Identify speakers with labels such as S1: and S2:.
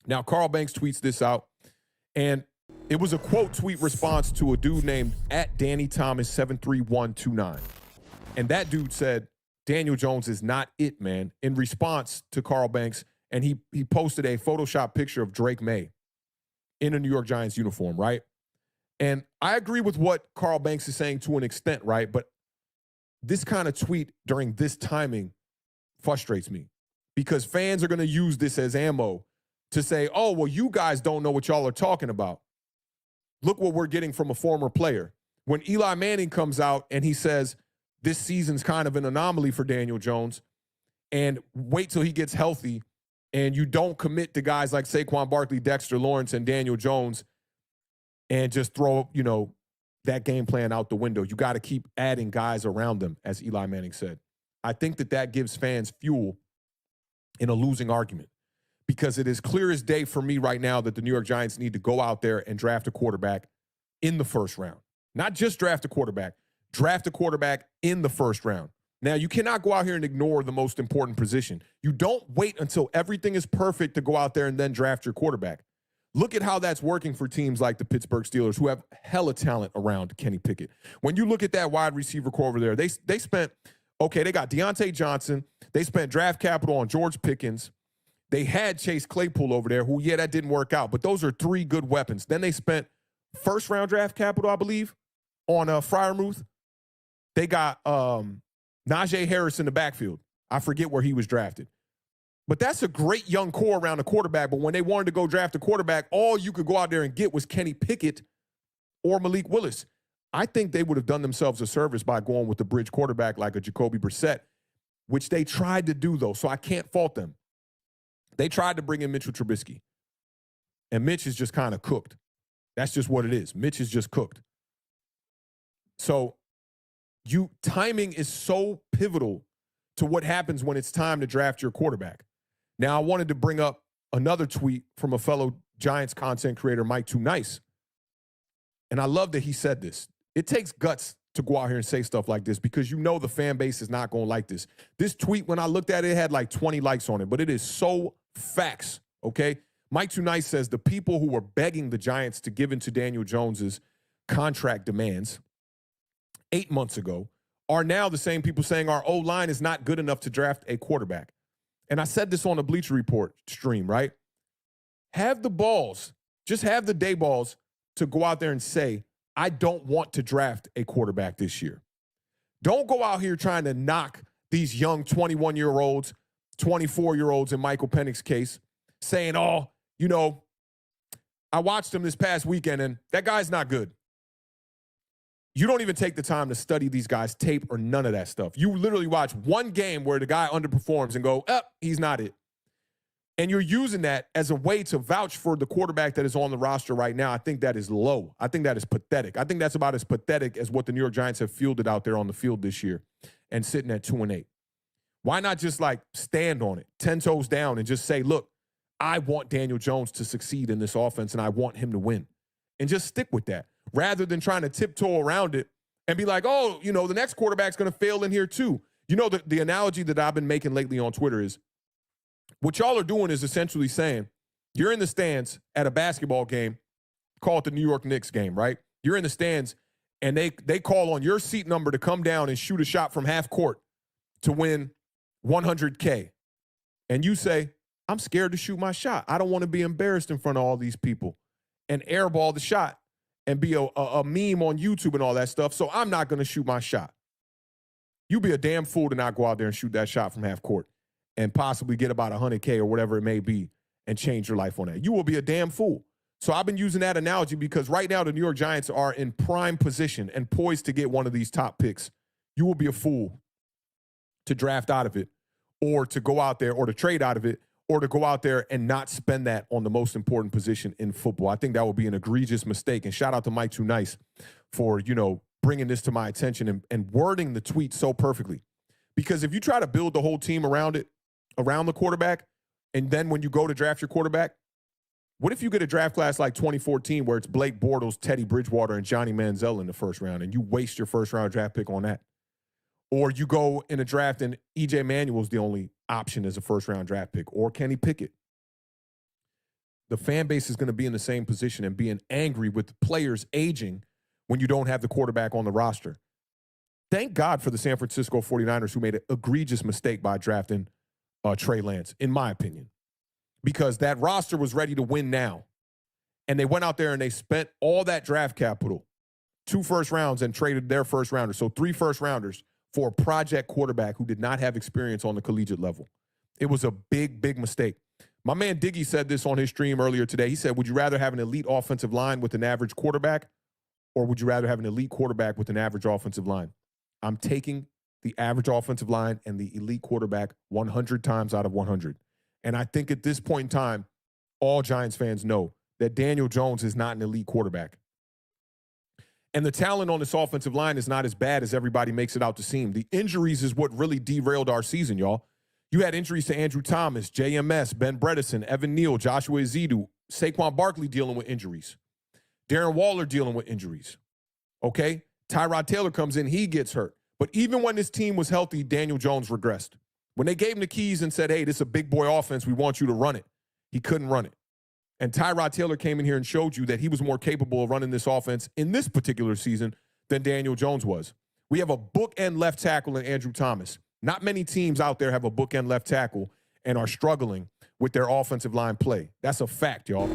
S1: Now, Carl Banks tweets this out, and it was a quote tweet response to a dude named @DannyThomas73129. And that dude said, Daniel Jones is not it, man, in response to Carl Banks. And he posted a Photoshop picture of Drake May in a New York Giants uniform, right? And I agree with what Carl Banks is saying to an extent, right? But this kind of tweet during this timing frustrates me because fans are going to use this as ammo to say, oh, well, you guys don't know what y'all are talking about. Look what we're getting from a former player. When Eli Manning comes out and he says, this season's kind of an anomaly for Daniel Jones, and wait till he gets healthy, and you don't commit to guys like Saquon Barkley, Dexter Lawrence, and Daniel Jones, and just throw, that game plan out the window. You got to keep adding guys around them, as Eli Manning said. I think that gives fans fuel in a losing argument, because it is clear as day for me right now that the New York Giants need to go out there and draft a quarterback in the first round. Not just draft a quarterback in the first round. Now, you cannot go out here and ignore the most important position. You don't wait until everything is perfect to go out there and then draft your quarterback. Look at how that's working for teams like the Pittsburgh Steelers, who have hella talent around Kenny Pickett. When you look at that wide receiver core over there, they spent, they got Deontay Johnson. They spent draft capital on George Pickens. They had Chase Claypool over there, who, that didn't work out. But those are three good weapons. Then they spent first-round draft capital, I believe, on Freiermuth. They got Najee Harris in the backfield. I forget where he was drafted. But that's a great young core around the quarterback. But when they wanted to go draft a quarterback, all you could go out there and get was Kenny Pickett or Malik Willis. I think they would have done themselves a service by going with the bridge quarterback like a Jacoby Brissett, which they tried to do, though, so I can't fault them. They tried to bring in Mitchell Trubisky, and Mitch is just kind of cooked. That's just what it is. Mitch is just cooked. So timing is so pivotal to what happens when it's time to draft your quarterback. Now, I wanted to bring up another tweet from a fellow Giants content creator, Mike Too Nice. And I love that he said this. It takes guts to go out here and say stuff like this because the fan base is not going to like this. This tweet, when I looked at it, it had like 20 likes on it, but it is so facts, okay? Mike Too Nice says the people who were begging the Giants to give in to Daniel Jones's contract demands 8 months ago are now the same people saying our O-line is not good enough to draft a quarterback. And I said this on the Bleacher Report stream, right? Have the balls, just have the day balls to go out there and say, I don't want to draft a quarterback this year. Don't go out here trying to knock these young 21-year-olds, 24-year-olds in Michael Penix's case, saying, I watched him this past weekend, and that guy's not good. You don't even take the time to study these guys' tape or none of that stuff. You literally watch one game where the guy underperforms and go, he's not it. And you're using that as a way to vouch for the quarterback that is on the roster right now. I think that is low. I think that is pathetic. I think that's about as pathetic as what the New York Giants have fielded out there on the field this year and sitting at 2-8. Why not just stand on it, 10 toes down, and just say, look, I want Daniel Jones to succeed in this offense and I want him to win. And just stick with that rather than trying to tiptoe around it and be like, the next quarterback's going to fail in here too. The analogy that I've been making lately on Twitter is what y'all are doing is essentially saying you're in the stands at a basketball game, call it the New York Knicks game, right? You're in the stands and they call on your seat number to come down and shoot a shot from half court to win $100K. And you say, I'm scared to shoot my shot. I don't want to be embarrassed in front of all these people and airball the shot and be a meme on YouTube and all that stuff. So I'm not going to shoot my shot. You'd be a damn fool to not go out there and shoot that shot from half court and possibly get about $100K or whatever it may be and change your life on that. You will be a damn fool. So I've been using that analogy because right now the New York Giants are in prime position and poised to get one of these top picks. You will be a fool to draft out of it or to go out there or to trade out of it or to go out there and not spend that on the most important position in football. I think that would be an egregious mistake. And shout out to Mike Too Nice for, bringing this to my attention and wording the tweet so perfectly. Because if you try to build the whole team around the quarterback, and then when you go to draft your quarterback, what if you get a draft class like 2014 where it's Blake Bortles, Teddy Bridgewater, and Johnny Manziel in the first round, and you waste your first-round draft pick on that? Or you go in a draft and E.J. Manuel's the only option as a first-round draft pick, or Kenny Pickett. the fan base is going to be in the same position and being angry with players aging when you don't have the quarterback on the roster. Thank God for the San Francisco 49ers, who made an egregious mistake by drafting Trey Lance, in my opinion, because that roster was ready to win now. And they went out there and they spent all that draft capital, 2 first rounds, and traded their first rounders. So 3 first rounders for a project quarterback who did not have experience on the collegiate level. It was a big, big mistake. My man Diggy said this on his stream earlier today. He said, would you rather have an elite offensive line with an average quarterback, or would you rather have an elite quarterback with an average offensive line? I'm taking the average offensive line and the elite quarterback 100 times out of 100. And I think at this point in time, all Giants fans know that Daniel Jones is not an elite quarterback. And the talent on this offensive line is not as bad as everybody makes it out to seem. The injuries is what really derailed our season, y'all. You had injuries to Andrew Thomas, JMS, Ben Bredesen, Evan Neal, Joshua Ezedu, Saquon Barkley dealing with injuries. Darren Waller dealing with injuries. Okay? Tyrod Taylor comes in, he gets hurt. But even when this team was healthy, Daniel Jones regressed. When they gave him the keys and said, hey, this is a big boy offense, we want you to run it, he couldn't run it. And Tyrod Taylor came in here and showed you that he was more capable of running this offense in this particular season than Daniel Jones was. We have a bookend left tackle in Andrew Thomas. Not many teams out there have a bookend left tackle and are struggling with their offensive line play. That's a fact, y'all.